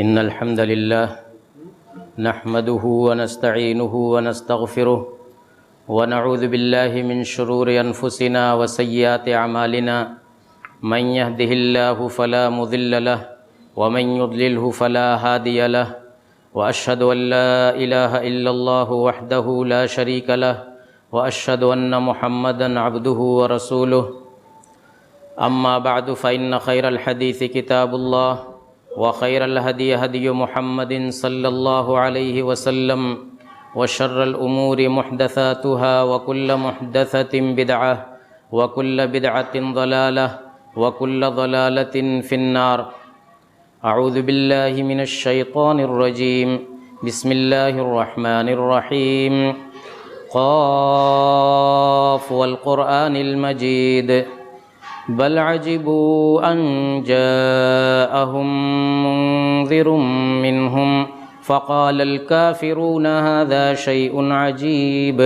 إن الحمد لله نحمده ونستعينه ونستغفره ونعوذ بالله من شرور أنفسنا وسيئات أعمالنا من يهده الله فلا مضل له ومن يضلله فلا هادي له وأشهد أن لا إله إلا الله وحده لا شريك له وأشهد أن محمدًا عبده ورسوله أما بعد فإن خير الحديث كتاب الله وخير الهدي هدي محمد صلى الله عليه وسلم وشر الأمور محدثاتها وكل محدثة بدعة وكل بدعة ضلالة وكل ضلالة في النار أعوذ بالله من الشيطان الرجيم بسم الله الرحمن الرحيم قاف والقرآن المجيد بل عجبوا أن جاءهم منذر منهم فقال الكافرون هذا شيء عجيب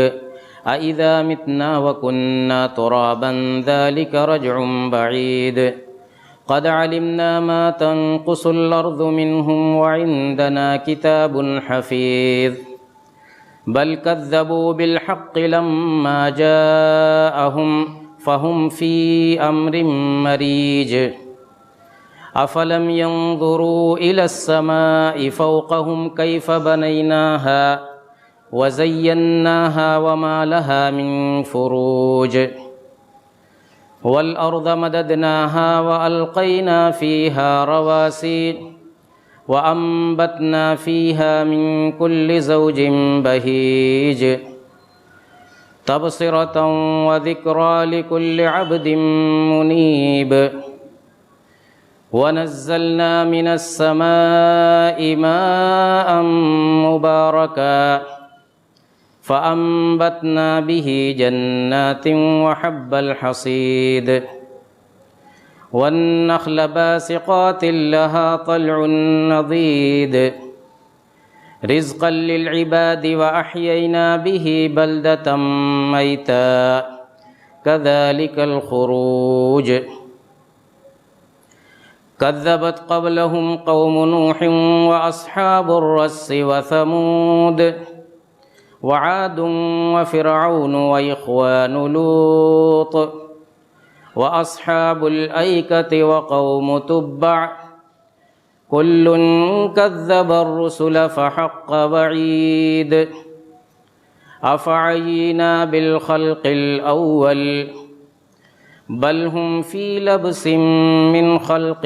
أإذا متنا وكنا ترابا ذلك رجع بعيد قد علمنا ما تنقص الأرض منهم وعندنا كتاب حفيظ بل كذبوا بالحق لما جاءهم فهم في أمر مريج أفلم ينظروا إلى السماء فوقهم كيف بنيناها وزيناها وما لها من فروج والأرض مددناها وألقينا فيها رواسي وأنبتنا فيها من كل زوج بهيج تبصرة وذكرى لكل عبد منيب ونزلنا من السماء ماء مباركا فأنبتنا به جنات وحب الحصيد والنخل باسقات لها طلع نضيد رزقا للعباد وأحيينا به بلدة ميتا كذلك الخروج كذبت قبلهم قوم نوح وأصحاب الرس وثمود وعاد وفرعون وإخوان لوط وأصحاب الأيكة وقوم تبع كل كذب الرسل فحق وعيد أفعينا بالخلق الأول بل هم في لبس من خلق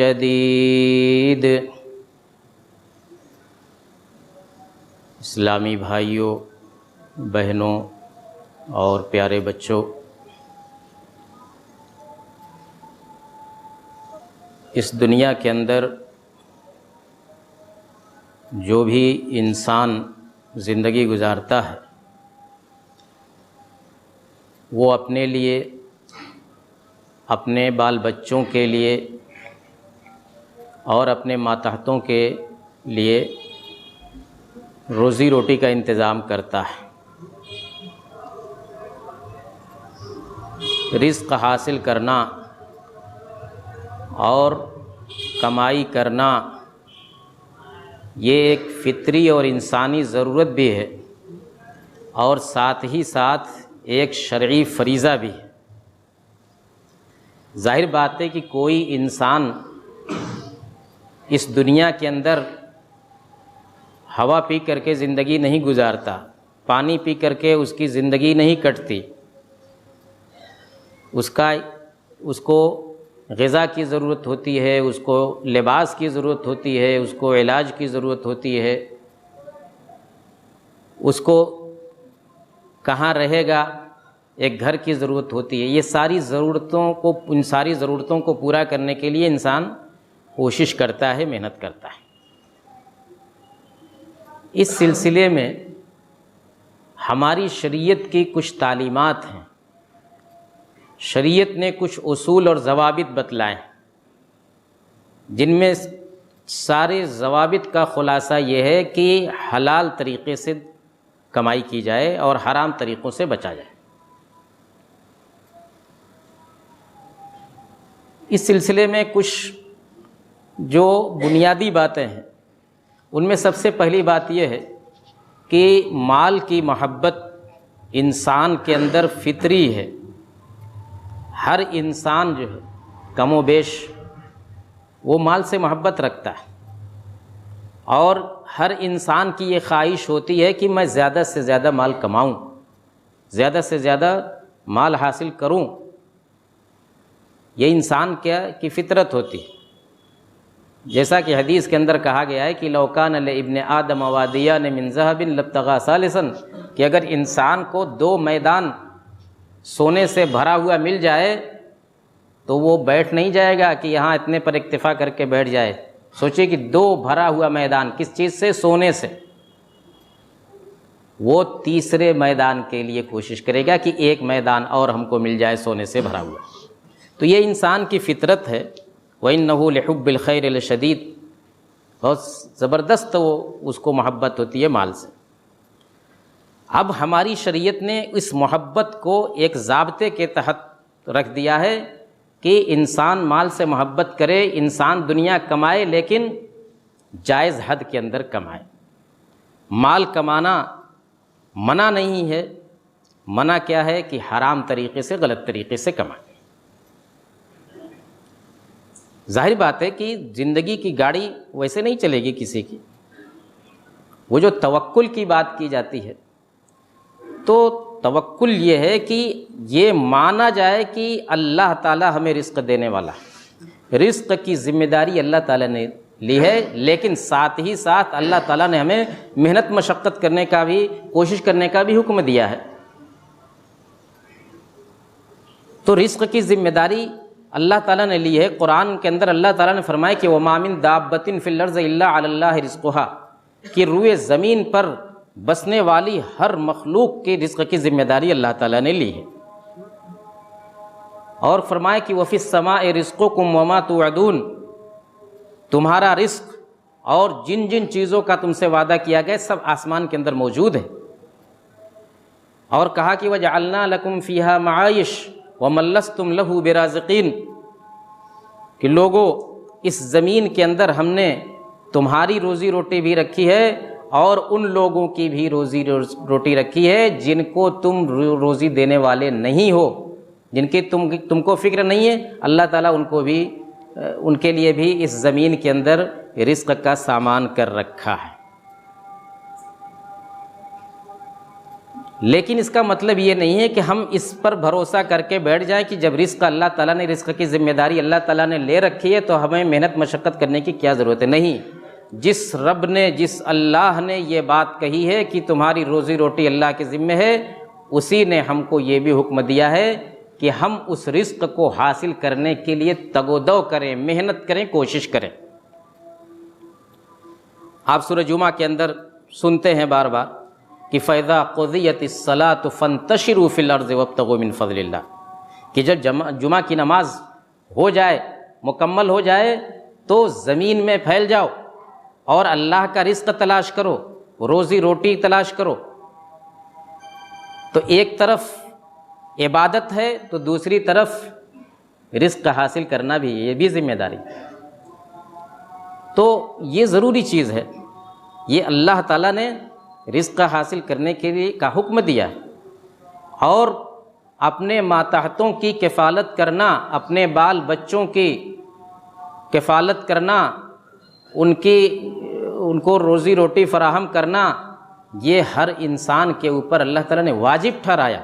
جديد۔ اسلامی بھائیوں، بہنوں اور پیارے بچوں، اس دنیا کے اندر جو بھی انسان زندگی گزارتا ہے وہ اپنے لیے، اپنے بال بچوں کے لیے اور اپنے ماتحتوں کے لیے روزی روٹی کا انتظام کرتا ہے۔ رزق حاصل کرنا اور کمائی کرنا یہ ایک فطری اور انسانی ضرورت بھی ہے، اور ساتھ ہی ساتھ ایک شرعی فریضہ بھی ہے۔ ظاہر بات ہے کہ کوئی انسان اس دنیا کے اندر ہوا پی کر کے زندگی نہیں گزارتا، پانی پی کر کے اس کی زندگی نہیں کٹتی۔ اس کو غذا کی ضرورت ہوتی ہے، اس کو لباس کی ضرورت ہوتی ہے، اس کو علاج کی ضرورت ہوتی ہے، اس کو کہاں رہے گا ایک گھر کی ضرورت ہوتی ہے۔ یہ ساری ان ساری ضرورتوں کو پورا کرنے کے لیے انسان کوشش کرتا ہے، محنت کرتا ہے۔ اس سلسلے میں ہماری شریعت کی کچھ تعلیمات ہیں، شریعت نے کچھ اصول اور ضوابط بتلائے ہیں، جن میں سارے ضوابط کا خلاصہ یہ ہے کہ حلال طریقے سے کمائی کی جائے اور حرام طریقوں سے بچا جائے۔ اس سلسلے میں کچھ جو بنیادی باتیں ہیں ان میں سب سے پہلی بات یہ ہے کہ مال کی محبت انسان کے اندر فطری ہے۔ ہر انسان جو ہے کم و بیش وہ مال سے محبت رکھتا ہے، اور ہر انسان کی یہ خواہش ہوتی ہے کہ میں زیادہ سے زیادہ مال کماؤں، زیادہ سے زیادہ مال حاصل کروں۔ یہ انسان کی فطرت ہوتی ہے۔ جیسا کہ حدیث کے اندر کہا گیا ہے کہ لو کان لابن آدم وادیان من ذهب لابتغى ثالثا، کہ اگر انسان کو 2 میدان سونے سے بھرا ہوا مل جائے تو وہ بیٹھ نہیں جائے گا کہ یہاں اتنے پر اکتفا کر کے بیٹھ جائے۔ سوچئے کہ 2 بھرا ہوا میدان کس چیز سے؟ سونے سے۔ وہ تیسرے میدان کے لیے کوشش کرے گا کہ ایک میدان اور ہم کو مل جائے سونے سے بھرا ہوا۔ تو یہ انسان کی فطرت ہے۔ وَإِنَّهُ لِحُبِّ الْخَيْرِ لَشَدِيدٌ، بہت زبردست وہ اس کو محبت ہوتی ہے مال سے۔ اب ہماری شریعت نے اس محبت کو ایک ضابطے کے تحت رکھ دیا ہے کہ انسان مال سے محبت کرے، انسان دنیا کمائے لیکن جائز حد کے اندر کمائے۔ مال کمانا منع نہیں ہے، منع کیا ہے کہ حرام طریقے سے، غلط طریقے سے کمائے۔ ظاہر بات ہے کہ زندگی کی گاڑی ویسے نہیں چلے گی کسی کی۔ وہ جو توکل کی بات کی جاتی ہے، تو توکل یہ ہے کہ یہ مانا جائے کہ اللہ تعالی ہمیں رزق دینے والا ہے، رزق کی ذمہ داری اللہ تعالی نے لی ہے، لیکن ساتھ ہی ساتھ اللہ تعالیٰ نے ہمیں محنت مشقت کرنے کا بھی، کوشش کرنے کا بھی حکم دیا ہے۔ تو رزق کی ذمہ داری اللہ تعالیٰ نے لی ہے۔ قرآن کے اندر اللہ تعالیٰ نے فرمایا کہ وَمَا مِن دَابَّةٍ فِي الْأَرْضِ إِلَّا عَلَى اللَّهِ رِزْقُهَا، کہ روئے زمین پر بسنے والی ہر مخلوق کی رزق کی ذمہ داری اللہ تعالیٰ نے لی ہے۔ اور فرمایا کہ وَفِي السَّمَاءِ رِزْقُكُمْ وَمَا تُوعَدُونَ، تمہارا رزق اور جن جن چیزوں کا تم سے وعدہ کیا گیا سب آسمان کے اندر موجود ہے۔ اور کہا کہ وَجَعَلْنَا لَكُمْ فِيهَا مَعَائِشَ وَمَن لَّسْتُمْ لَهُ بِرَازِقِينَ، کہ لوگوں اس زمین کے اندر ہم نے تمہاری روزی روٹی بھی رکھی ہے اور ان لوگوں کی بھی روزی روٹی رکھی ہے جن کو تم روزی دینے والے نہیں ہو، جن کی تم کو فکر نہیں ہے، اللہ تعالیٰ ان کو بھی، ان کے لیے بھی اس زمین کے اندر رزق کا سامان کر رکھا ہے۔ لیکن اس کا مطلب یہ نہیں ہے کہ ہم اس پر بھروسہ کر کے بیٹھ جائیں کہ جب رزق اللہ تعالیٰ نے، رزق کی ذمہ داری اللہ تعالیٰ نے لے رکھی ہے تو ہمیں محنت مشقت کرنے کی کیا ضرورت ہے۔ نہیں، جس رب نے، جس اللہ نے یہ بات کہی ہے کہ تمہاری روزی روٹی اللہ کے ذمہ ہے، اسی نے ہم کو یہ بھی حکم دیا ہے کہ ہم اس رزق کو حاصل کرنے کے لیے تگ و دو کریں، محنت کریں، کوشش کریں۔ آپ سورہ جمعہ کے اندر سنتے ہیں بار بار کہ فَإِذَا قُضِيَتِ الصَّلَاةُ فَانتَشِرُوا فِي الْأَرْضِ وَابْتَغُوا مِن فَضْلِ اللَّهِ، کہ جب جمعہ کی نماز ہو جائے، مکمل ہو جائے، تو زمین میں پھیل جاؤ اور اللہ کا رزق تلاش کرو، روزی روٹی تلاش کرو۔ تو ایک طرف عبادت ہے تو دوسری طرف رزق حاصل کرنا بھی، یہ بھی ذمہ داری۔ تو یہ ضروری چیز ہے، یہ اللہ تعالیٰ نے رزق حاصل کرنے کے لیے کا حکم دیا ہے، اور اپنے ماتحتوں کی کفالت کرنا، اپنے بال بچوں کی کفالت کرنا، ان کو روزی روٹی فراہم کرنا، یہ ہر انسان کے اوپر اللہ تعالیٰ نے واجب ٹھہرایا۔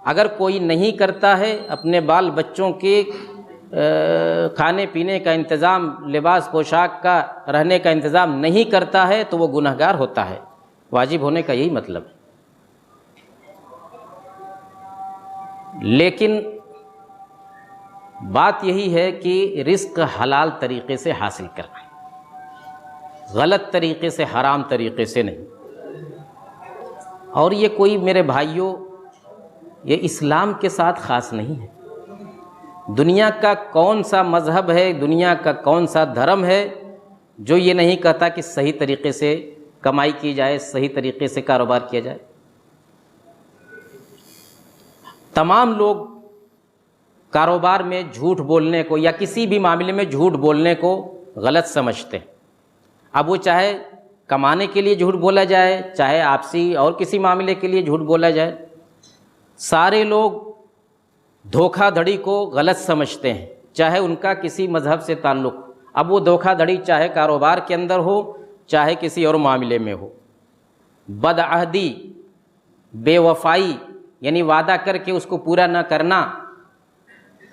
اگر کوئی نہیں کرتا ہے، اپنے بال بچوں کے کھانے پینے کا انتظام، لباس پوشاک کا، رہنے کا انتظام نہیں کرتا ہے تو وہ گنہگار ہوتا ہے۔ واجب ہونے کا یہی مطلب ہے۔ لیکن بات یہی ہے کہ رزق حلال طریقے سے حاصل کرنا، غلط طریقے سے، حرام طریقے سے نہیں۔ اور یہ کوئی، میرے بھائیوں، یہ اسلام کے ساتھ خاص نہیں ہے۔ دنیا کا کون سا مذہب ہے، دنیا کا کون سا دھرم ہے جو یہ نہیں کہتا کہ صحیح طریقے سے کمائی کی جائے، صحیح طریقے سے کاروبار کیا جائے؟ تمام لوگ کاروبار میں جھوٹ بولنے کو یا کسی بھی معاملے میں جھوٹ بولنے کو غلط سمجھتے ہیں۔ اب وہ چاہے کمانے کے لیے جھوٹ بولا جائے، چاہے آپسی اور کسی معاملے کے لیے جھوٹ بولا جائے، سارے لوگ دھوکہ دھڑی کو غلط سمجھتے ہیں، چاہے ان کا کسی مذہب سے تعلق ہو۔ اب وہ دھوکہ دھڑی چاہے کاروبار کے اندر ہو، چاہے کسی اور معاملے میں ہو۔ بدعہدی، بے وفائی، یعنی وعدہ کر کے اس کو پورا نہ کرنا،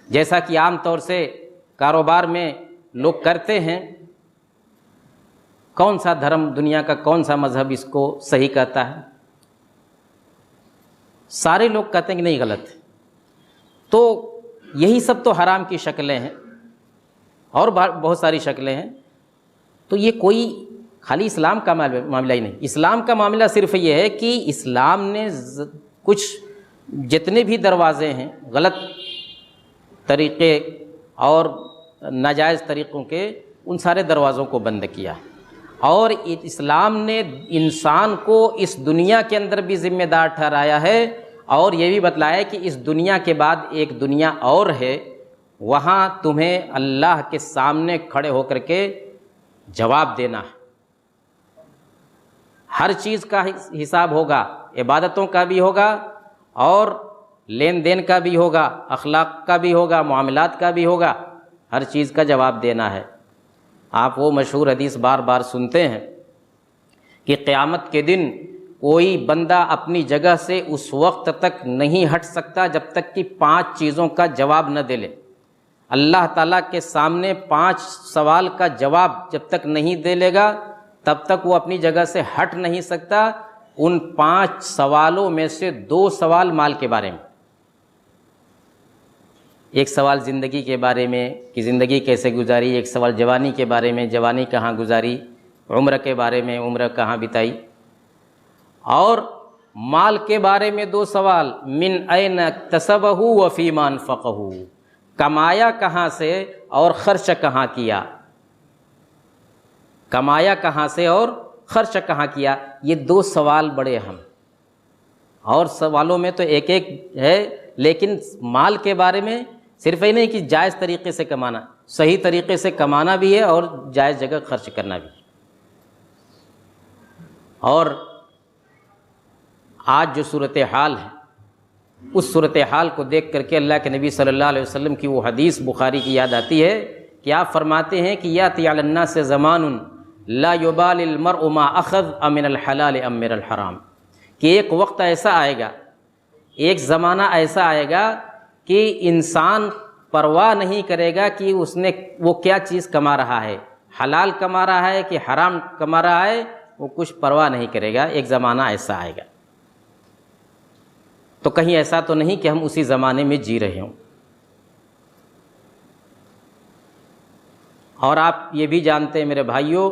جیسا کہ عام طور سے کاروبار میں لوگ کرتے ہیں۔ کون سا دھرم، دنیا کا کون سا مذہب اس کو صحیح کہتا ہے؟ سارے لوگ کہتے ہیں کہ نہیں، غلط ہے۔ تو یہی سب تو حرام کی شکلیں ہیں، اور بہت ساری شکلیں ہیں۔ تو یہ کوئی خالی اسلام کا معاملہ ہی نہیں۔ اسلام کا معاملہ صرف یہ ہے کہ اسلام نے کچھ جتنے بھی دروازے ہیں غلط طریقے اور ناجائز طریقوں کے، ان سارے دروازوں کو بند کیا ہے، اور اسلام نے انسان کو اس دنیا کے اندر بھی ذمہ دار ٹھہرایا ہے، اور یہ بھی بتلایا کہ اس دنیا کے بعد ایک دنیا اور ہے، وہاں تمہیں اللہ کے سامنے کھڑے ہو کر کے جواب دینا ہے۔ ہر چیز کا حساب ہوگا، عبادتوں کا بھی ہوگا، اور لین دین کا بھی ہوگا، اخلاق کا بھی ہوگا، معاملات کا بھی ہوگا، ہر چیز کا جواب دینا ہے۔ آپ وہ مشہور حدیث بار بار سنتے ہیں کہ قیامت کے دن کوئی بندہ اپنی جگہ سے اس وقت تک نہیں ہٹ سکتا جب تک کہ 5 چیزوں کا جواب نہ دے لے۔ اللہ تعالیٰ کے سامنے 5 سوال کا جواب جب تک نہیں دے لے گا تب تک وہ اپنی جگہ سے ہٹ نہیں سکتا۔ ان 5 سوالوں میں سے 2 سوال مال کے بارے میں، ایک سوال زندگی کے بارے میں کہ زندگی کیسے گزاری، ایک سوال جوانی کے بارے میں، جوانی کہاں گزاری، عمر کے بارے میں، عمر کہاں بتائی، اور مال کے بارے میں 2 سوال، من این اکتسبہ وفیما انفقہ، کمایا کہاں سے اور خرچ کہاں کیا، کمایا کہاں سے اور خرچ کہاں کیا۔ یہ 2 سوال بڑے اہم، اور سوالوں میں تو ایک ایک ہے، لیکن مال کے بارے میں صرف ہی نہیں کہ جائز طریقے سے کمانا، صحیح طریقے سے کمانا بھی ہے اور جائز جگہ خرچ کرنا بھی۔ اور آج جو صورتحال ہے، اس صورتحال کو دیکھ کر کے اللہ کے نبی صلی اللہ علیہ وسلم کی وہ حدیث بخاری کی یاد آتی ہے کہ آپ فرماتے ہیں کہ یاتی علی الناس زمان لا یبال المرء ما اخذ امن الحلال ام من الحرام، کہ ایک وقت ایسا آئے گا، ایک زمانہ ایسا آئے گا کہ انسان پرواہ نہیں کرے گا کہ اس نے وہ کیا چیز کما رہا ہے، حلال کما رہا ہے کہ حرام کما رہا ہے، وہ کچھ پرواہ نہیں کرے گا۔ ایک زمانہ ایسا آئے گا۔ تو کہیں ایسا تو نہیں کہ ہم اسی زمانے میں جی رہے ہوں۔ اور آپ یہ بھی جانتے ہیں میرے بھائیوں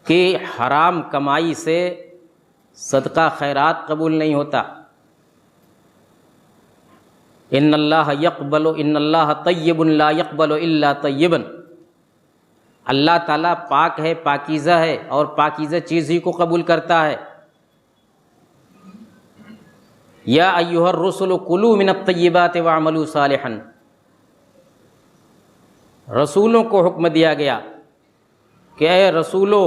کہ حرام کمائی سے صدقہ خیرات قبول نہیں ہوتا۔ ان اللہ طیب لا یقبل الا طیبا، اللہ تعالیٰ پاک ہے، پاکیزہ ہے، اور پاکیزہ چیز ہی کو قبول کرتا ہے۔ یا ایھا الرسل کلوا من الطیبات واعملوا صالحا، رسولوں کو حکم دیا گیا کہ اے رسولو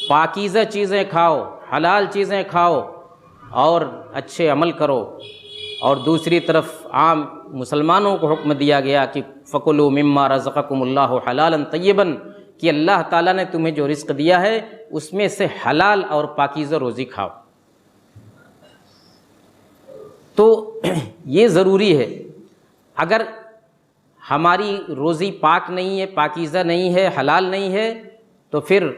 پاکیزہ چیزیں کھاؤ، حلال چیزیں کھاؤ اور اچھے عمل کرو۔ اور دوسری طرف عام مسلمانوں کو حکم دیا گیا کہ فَكُلُوا مِمَّا رَزَقَكُمُ اللَّهُ حَلَالًا طَيِّبًا، کہ اللہ تعالیٰ نے تمہیں جو رزق دیا ہے اس میں سے حلال اور پاکیزہ روزی کھاؤ۔ تو یہ ضروری ہے، اگر ہماری روزی پاک نہیں ہے، پاکیزہ نہیں ہے، حلال نہیں ہے، تو پھر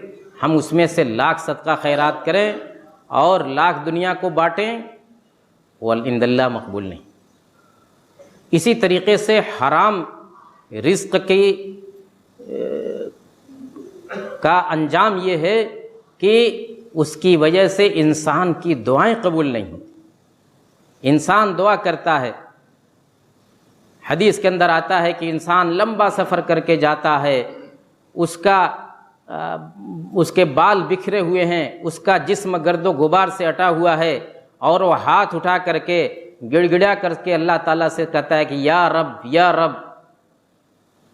ہم اس میں سے لاکھ صدقہ خیرات کریں اور لاکھ دنیا کو بانٹیں، والعند اللہ مقبول نہیں۔ اسی طریقے سے حرام رزق کا انجام یہ ہے کہ اس کی وجہ سے انسان کی دعائیں قبول نہیں ہوتی۔ انسان دعا کرتا ہے، حدیث کے اندر آتا ہے کہ انسان لمبا سفر کر کے جاتا ہے، اس کے بال بکھرے ہوئے ہیں، اس کا جسم گرد و غبار سے اٹا ہوا ہے، اور وہ ہاتھ اٹھا کر کے گڑ گڑا کر کے اللہ تعالیٰ سے کہتا ہے کہ یا رب یا رب،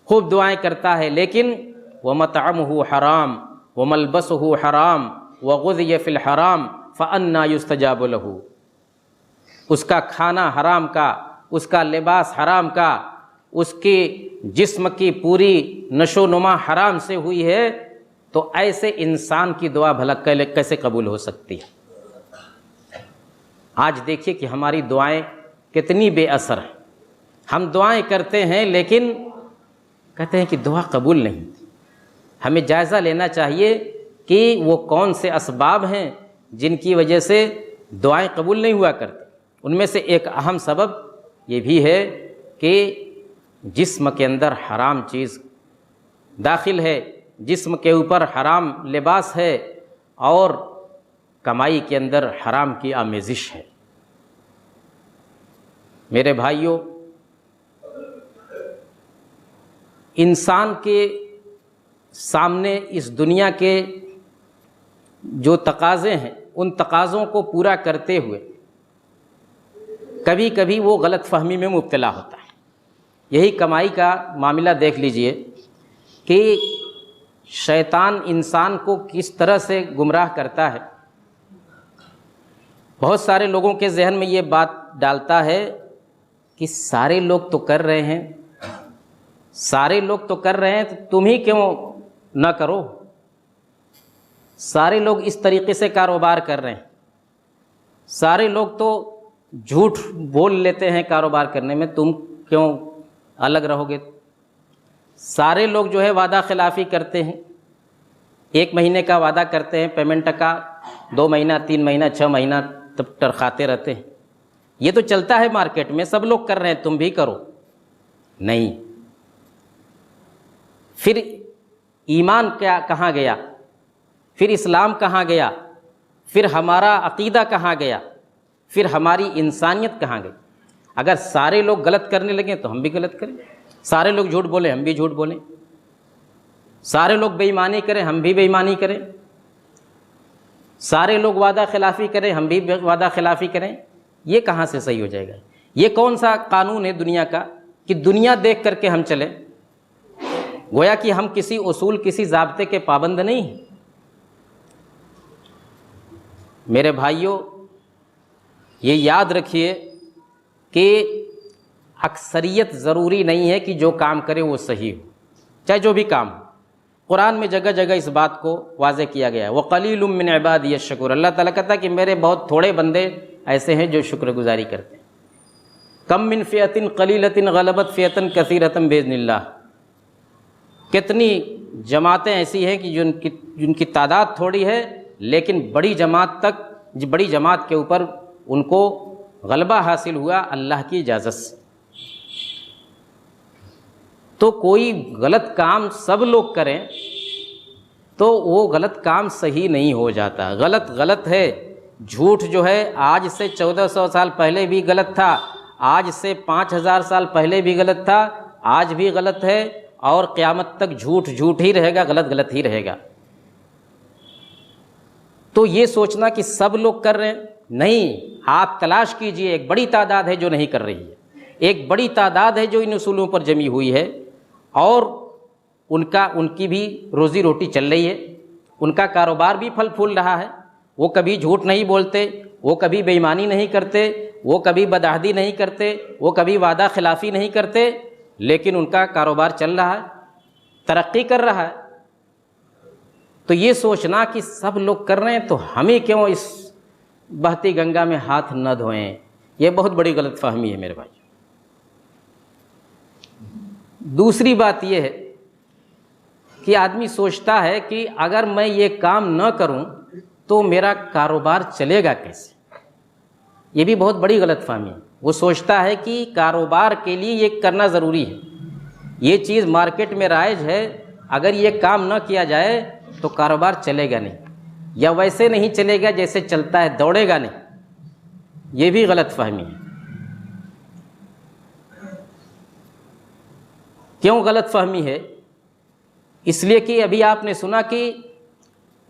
خوب دعائیں کرتا ہے، لیکن وَمَطْعَمُهُ حرام وَمَلْبَسُهُ حرام وَغُذِيَ فِي الْحَرام فَأَنَّىٰ يُسْتَجَابُ لَهُ، اس کا کھانا حرام کا، اس کا لباس حرام کا، اس کے جسم کی پوری نشو و نما حرام سے ہوئی ہے، تو ایسے انسان کی دعا بھلا کیسے قبول ہو سکتی ہے؟ آج دیکھیے کہ ہماری دعائیں کتنی بے اثر ہیں. ہم دعائیں کرتے ہیں لیکن کہتے ہیں کہ دعا قبول نہیں. ہمیں جائزہ لینا چاہیے کہ وہ کون سے اسباب ہیں جن کی وجہ سے دعائیں قبول نہیں ہوا کرتی. ان میں سے ایک اہم سبب یہ بھی ہے کہ جسم کے اندر حرام چیز داخل ہے، جسم کے اوپر حرام لباس ہے، اور کمائی کے اندر حرام کی آمیزش ہے. میرے بھائیوں، انسان کے سامنے اس دنیا کے جو تقاضے ہیں، ان تقاضوں کو پورا کرتے ہوئے کبھی کبھی وہ غلط فہمی میں مبتلا ہوتا ہے. یہی کمائی کا معاملہ دیکھ لیجئے کہ شیطان انسان کو کس طرح سے گمراہ کرتا ہے. بہت سارے لوگوں کے ذہن میں یہ بات ڈالتا ہے کہ سارے لوگ تو کر رہے ہیں، سارے لوگ تو کر رہے ہیں، تو تم ہی کیوں نہ کرو؟ سارے لوگ اس طریقے سے کاروبار کر رہے ہیں، سارے لوگ تو جھوٹ بول لیتے ہیں کاروبار کرنے میں، تم کیوں الگ رہو گے؟ سارے لوگ جو ہے وعدہ خلافی کرتے ہیں، 1 مہینے کا وعدہ کرتے ہیں پیمنٹ کا، 2 مہینہ 3 مہینہ 6 مہینہ تب ٹرخاتے رہتے ہیں. یہ تو چلتا ہے مارکیٹ میں، سب لوگ کر رہے ہیں، تم بھی کرو. نہیں. پھر ایمان کہاں گیا؟ پھر اسلام کہاں گیا؟ پھر ہمارا عقیدہ کہاں گیا؟ پھر ہماری انسانیت کہاں گئی؟ اگر سارے لوگ غلط کرنے لگیں تو ہم بھی غلط کریں، سارے لوگ جھوٹ بولیں ہم بھی جھوٹ بولیں، سارے لوگ بے ایمانی کریں ہم بھی بے ایمانی کریں، سارے لوگ وعدہ خلافی کریں ہم بھی وعدہ خلافی کریں. یہ کہاں سے صحیح ہو جائے گا؟ یہ کون سا قانون ہے دنیا کا کہ دنیا دیکھ کر کے ہم چلیں؟ گویا کہ ہم کسی اصول کسی ضابطے کے پابند نہیں ہیں. میرے بھائیوں، یہ یاد رکھیے کہ اکثریت ضروری نہیں ہے کہ جو کام کرے وہ صحیح ہو، چاہے جو بھی کام ہو. قرآن میں جگہ جگہ اس بات کو واضح کیا گیا ہے. وَقَلِيلٌ مِّنْ عِبَادِيَ الشَّكُورُ، اللہ تعالیٰ کہتا ہے کہ میرے بہت تھوڑے بندے ایسے ہیں جو شکر گزاری کرتے ہیں. کم من فئۃ قلیلۃ غلبت فئۃ کثیرۃ بإذن اللہ. کتنی جماعتیں ایسی ہیں کہ جن کی تعداد تھوڑی ہے لیکن بڑی جماعت کے اوپر ان کو غلبہ حاصل ہوا اللہ کی اجازت سے. تو کوئی غلط کام سب لوگ کریں تو وہ غلط کام صحیح نہیں ہو جاتا. غلط ہے. جھوٹ جو ہے آج سے 1400 سال پہلے بھی غلط تھا، آج سے 5000 سال پہلے بھی غلط تھا، آج بھی غلط ہے، اور قیامت تک جھوٹ ہی رہے گا، غلط ہی رہے گا. تو یہ سوچنا کہ سب لوگ کر رہے ہیں، نہیں. آپ تلاش کیجئے، ایک بڑی تعداد ہے جو نہیں کر رہی ہے، ایک بڑی تعداد ہے جو ان اصولوں پر جمی ہوئی ہے، اور ان کی بھی روزی روٹی چل رہی ہے، ان کا کاروبار بھی پھل پھول رہا ہے. وہ کبھی جھوٹ نہیں بولتے، وہ کبھی بے ایمانی نہیں کرتے، وہ کبھی بدعہدی نہیں کرتے، وہ کبھی وعدہ خلافی نہیں کرتے، لیکن ان کا کاروبار چل رہا ہے، ترقی کر رہا ہے. تو یہ سوچنا کہ سب لوگ کر رہے ہیں تو ہمیں کیوں اس بہتی گنگا میں ہاتھ نہ دھوئیں، یہ بہت بڑی غلط فہمی ہے میرے بھائی. دوسری بات یہ ہے کہ آدمی سوچتا ہے کہ اگر میں یہ کام نہ کروں تو میرا کاروبار چلے گا کیسے؟ یہ بھی بہت بڑی غلط فہمی ہے. وہ سوچتا ہے کہ کاروبار کے لیے یہ کرنا ضروری ہے، یہ چیز مارکیٹ میں رائج ہے، اگر یہ کام نہ کیا جائے تو کاروبار چلے گا نہیں، یا ویسے نہیں چلے گا جیسے چلتا ہے، دوڑے گا نہیں. یہ بھی غلط فہمی ہے. کیوں غلط فہمی ہے؟ اس لیے کہ ابھی آپ نے سنا کہ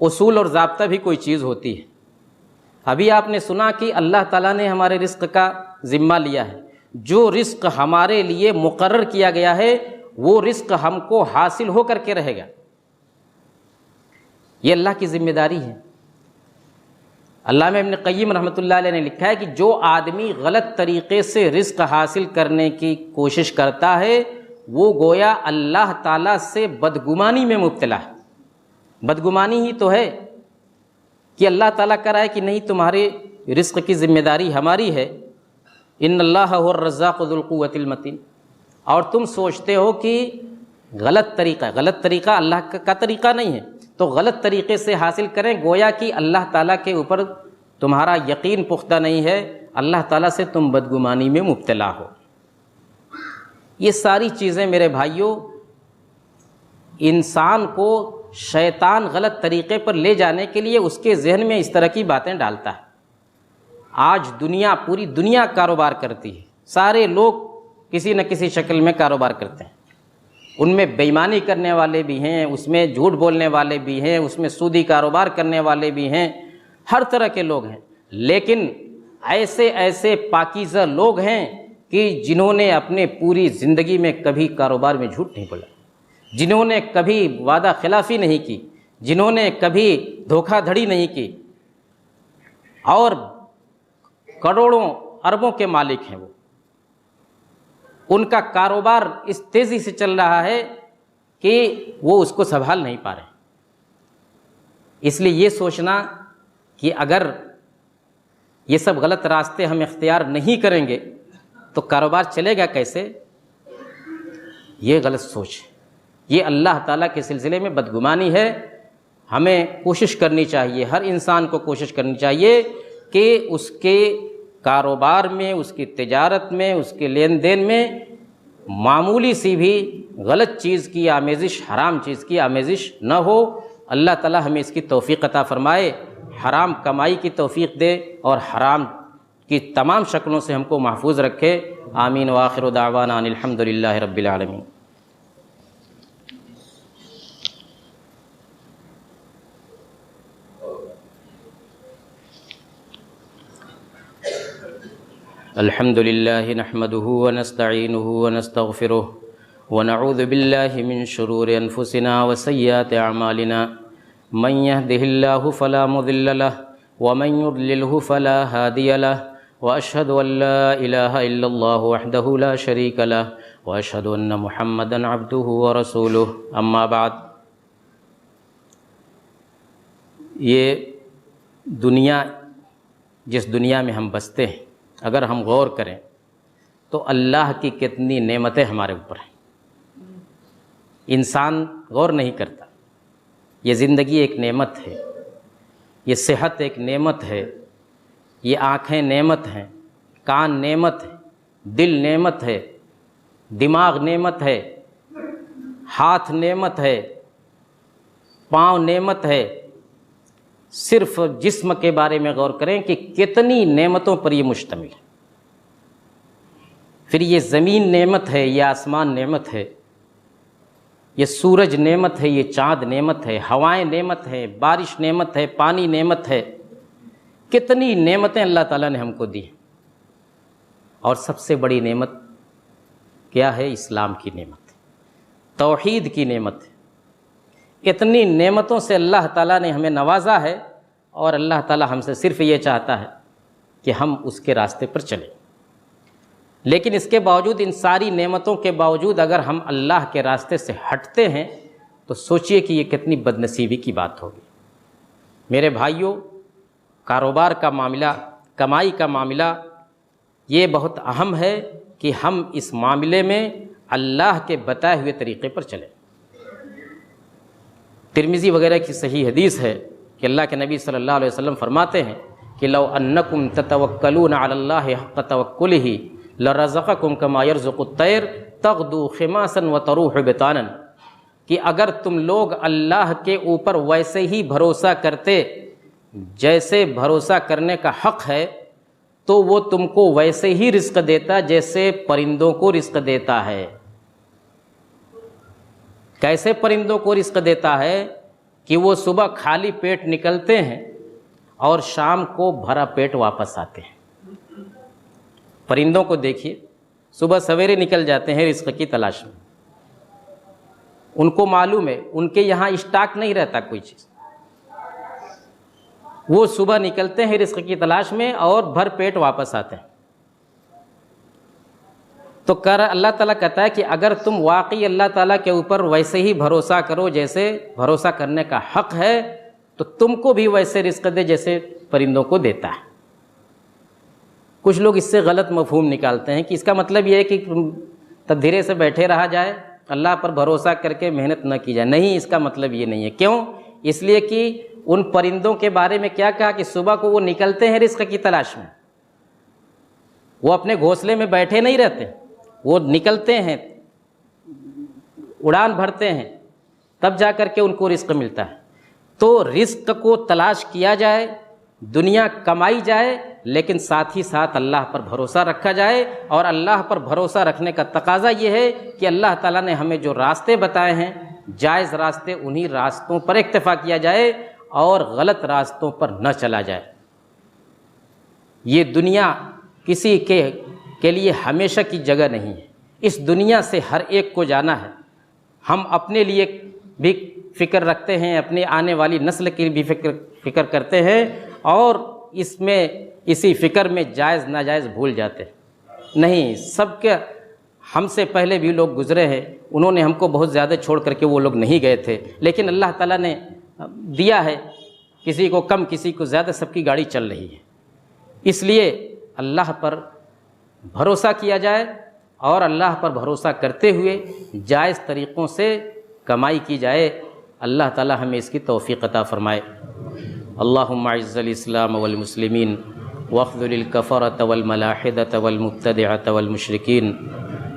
اصول اور ضابطہ بھی کوئی چیز ہوتی ہے. ابھی آپ نے سنا کہ اللہ تعالیٰ نے ہمارے رزق کا ذمہ لیا ہے. جو رزق ہمارے لیے مقرر کیا گیا ہے وہ رزق ہم کو حاصل ہو کر کے رہے گا. یہ اللہ کی ذمہ داری ہے. علامہ ابن قیم رحمۃ اللہ علیہ نے لکھا ہے کہ جو آدمی غلط طریقے سے رزق حاصل کرنے کی کوشش کرتا ہے وہ گویا اللہ تعالیٰ سے بدگمانی میں مبتلا ہے. بدگمانی ہی تو ہے کہ اللہ تعالیٰ کہہ رہا ہے کہ نہیں، تمہارے رزق کی ذمہ داری ہماری ہے. ان اللہ هو الرزاق ذو القوۃ المتین. اور تم سوچتے ہو کہ غلط طریقہ اللہ کا طریقہ نہیں ہے تو غلط طریقے سے حاصل کریں، گویا کہ اللہ تعالیٰ کے اوپر تمہارا یقین پختہ نہیں ہے، اللہ تعالیٰ سے تم بدگمانی میں مبتلا ہو. یہ ساری چیزیں میرے بھائیوں انسان کو شیطان غلط طریقے پر لے جانے کے لیے اس کے ذہن میں اس طرح کی باتیں ڈالتا ہے. آج پوری دنیا کاروبار کرتی ہے، سارے لوگ کسی نہ کسی شکل میں کاروبار کرتے ہیں. ان میں بے ایمانی کرنے والے بھی ہیں، اس میں جھوٹ بولنے والے بھی ہیں، اس میں سودی کاروبار کرنے والے بھی ہیں، ہر طرح کے لوگ ہیں. لیکن ایسے پاکیزہ لوگ ہیں کہ جنہوں نے اپنے پوری زندگی میں کبھی کاروبار میں جھوٹ نہیں بولا، جنہوں نے کبھی وعدہ خلافی نہیں کی، جنہوں نے کبھی دھوکہ دھڑی نہیں کی، اور کروڑوں اربوں کے مالک ہیں. وہ ان کا کاروبار اس تیزی سے چل رہا ہے کہ وہ اس کو سنبھال نہیں پا رہے. اس لیے یہ سوچنا کہ اگر یہ سب غلط راستے ہم اختیار نہیں کریں گے تو کاروبار چلے گا کیسے، یہ غلط سوچ ہے. یہ اللہ تعالیٰ کے سلسلے میں بدگمانی ہے. ہمیں کوشش کرنی چاہیے، ہر انسان کو کوشش کرنی چاہیے کہ اس کے کاروبار میں، اس کی تجارت میں، اس کے لین دین میں معمولی سی بھی غلط چیز کی آمیزش، حرام چیز کی آمیزش نہ ہو. اللہ تعالیٰ ہمیں اس کی توفیق عطا فرمائے، حرام کمائی کی توفیق دے اور حرام کی تمام شکلوں سے ہم کو محفوظ رکھے. آمین. وآخر دعوانا ان الحمد للہ رب العالمین. الحمد للہ نحمده ونستعینه ونستغفره ونعوذ باللہ من شرور انفسنا وسیئات اعمالنا من يهده الله فلا مضل له ومن يضلله فلا هادي له واشهد ان لا اله الا الله وحده لا شريك له واشهد ان محمدا عبده ورسوله. اما بعد، یہ دنیا، جس دنیا میں ہم بستے ہیں، اگر ہم غور کریں تو اللہ کی کتنی نعمتیں ہمارے اوپر ہیں. انسان غور نہیں کرتا. یہ زندگی ایک نعمت ہے، یہ صحت ایک نعمت ہے، یہ آنکھیں نعمت ہیں، کان نعمت ہے، دل نعمت ہے، دماغ نعمت ہے، ہاتھ نعمت ہے، پاؤں نعمت ہے. صرف جسم کے بارے میں غور کریں کہ کتنی نعمتوں پر یہ مشتمل ہے. پھر یہ زمین نعمت ہے، یہ آسمان نعمت ہے، یہ سورج نعمت ہے، یہ چاند نعمت ہے، ہوائیں نعمت ہے، بارش نعمت ہے، پانی نعمت ہے. کتنی نعمتیں اللہ تعالیٰ نے ہم کو دی. اور سب سے بڑی نعمت کیا ہے؟ اسلام کی نعمت، توحید کی نعمت ہے. اتنی نعمتوں سے اللہ تعالیٰ نے ہمیں نوازا ہے، اور اللہ تعالیٰ ہم سے صرف یہ چاہتا ہے کہ ہم اس کے راستے پر چلیں. لیکن اس کے باوجود، ان ساری نعمتوں کے باوجود، اگر ہم اللہ کے راستے سے ہٹتے ہیں تو سوچئے کہ یہ کتنی بد نصیبی کی بات ہوگی. میرے بھائیوں، کاروبار کا معاملہ، کمائی کا معاملہ، یہ بہت اہم ہے کہ ہم اس معاملے میں اللہ کے بتائے ہوئے طریقے پر چلیں. ترمذی وغیرہ کی صحیح حدیث ہے کہ اللہ کے نبی صلی اللہ علیہ وسلم فرماتے ہیں کہ لو انکم تتوکلون علی اللہ حق توکلہ لرزقکم کما یرزق الطیر تغدو خماسا وتروح بطانا. کہ اگر تم لوگ اللہ کے اوپر ویسے ہی بھروسہ کرتے جیسے بھروسہ کرنے کا حق ہے تو وہ تم کو ویسے ہی رزق دیتا جیسے پرندوں کو رزق دیتا ہے. کیسے پرندوں کو رزق دیتا ہے؟ کہ وہ صبح خالی پیٹ نکلتے ہیں اور شام کو بھرا پیٹ واپس آتے ہیں. پرندوں کو دیکھیے، صبح سویرے نکل جاتے ہیں رزق کی تلاش میں، ان کو معلوم ہے ان کے یہاں اسٹاک نہیں رہتا کوئی چیز، وہ صبح نکلتے ہیں رزق کی تلاش میں اور بھر پیٹ واپس آتے ہیں۔ تو اللہ تعالیٰ کہتا ہے کہ اگر تم واقعی اللہ تعالیٰ کے اوپر ویسے ہی بھروسہ کرو جیسے بھروسہ کرنے کا حق ہے، تو تم کو بھی ویسے رزق دے جیسے پرندوں کو دیتا ہے۔ کچھ لوگ اس سے غلط مفہوم نکالتے ہیں کہ اس کا مطلب یہ ہے کہ تب دھیرے سے بیٹھے رہا جائے، اللہ پر بھروسہ کر کے محنت نہ کی جائے۔ نہیں، اس کا مطلب یہ نہیں ہے۔ کیوں؟ اس لیے کہ ان پرندوں کے بارے میں کیا کہا کہ صبح کو وہ نکلتے ہیں رزق کی تلاش میں، وہ اپنے گھونسلے میں بیٹھے نہیں رہتے، وہ نکلتے ہیں، اڑان بھرتے ہیں، تب جا کر کے ان کو رزق ملتا ہے۔ تو رزق کو تلاش کیا جائے، دنیا کمائی جائے، لیکن ساتھ ہی ساتھ اللہ پر بھروسہ رکھا جائے۔ اور اللہ پر بھروسہ رکھنے کا تقاضا یہ ہے کہ اللہ تعالیٰ نے ہمیں جو راستے بتائے ہیں جائز راستے، انہی راستوں پر اکتفا کیا جائے اور غلط راستوں پر نہ چلا جائے۔ یہ دنیا کسی کے لیے ہمیشہ کی جگہ نہیں ہے، اس دنیا سے ہر ایک کو جانا ہے۔ ہم اپنے لیے بھی فکر رکھتے ہیں، اپنے آنے والی نسل کی بھی فکر کرتے ہیں، اور اسی فکر میں جائز ناجائز بھول جاتے ہیں۔ نہیں، سب کے ہم سے پہلے بھی لوگ گزرے ہیں، انہوں نے ہم کو بہت زیادہ چھوڑ کر کے وہ لوگ نہیں گئے تھے، لیکن اللہ تعالیٰ نے دیا ہے، کسی کو کم کسی کو زیادہ، سب کی گاڑی چل رہی ہے۔ اس لیے اللہ پر بھروسہ کیا جائے اور اللہ پر بھروسہ کرتے ہوئے جائز طریقوں سے کمائی کی جائے۔ اللہ تعالیٰ ہمیں اس کی توفیق عطا فرمائے۔ اللہم اعز الاسلام والمسلمین واخذل الکفرۃ والملاحدۃ والمبتدعۃ والمشرکین،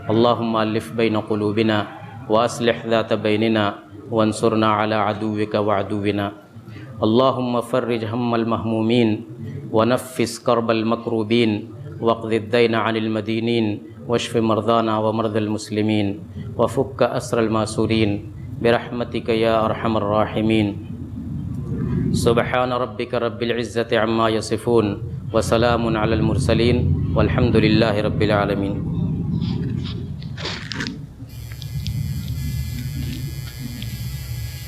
اللہم الف بین قلوبنا واصلح ذات بیننا وانصرنا علی عدوک وعدونا، اللہم فرج ہم المہمومین ونفس کرب المکروبین واقض الدین عن المدینین واشف مرضانا ومرضى المسلمین وفک اسر الماسورین برحمتک یا ارحم الراحمین۔ سبحان ربک رب العزة عما یصفون وسلام علی المرسلین والحمد للہ رب العالمین۔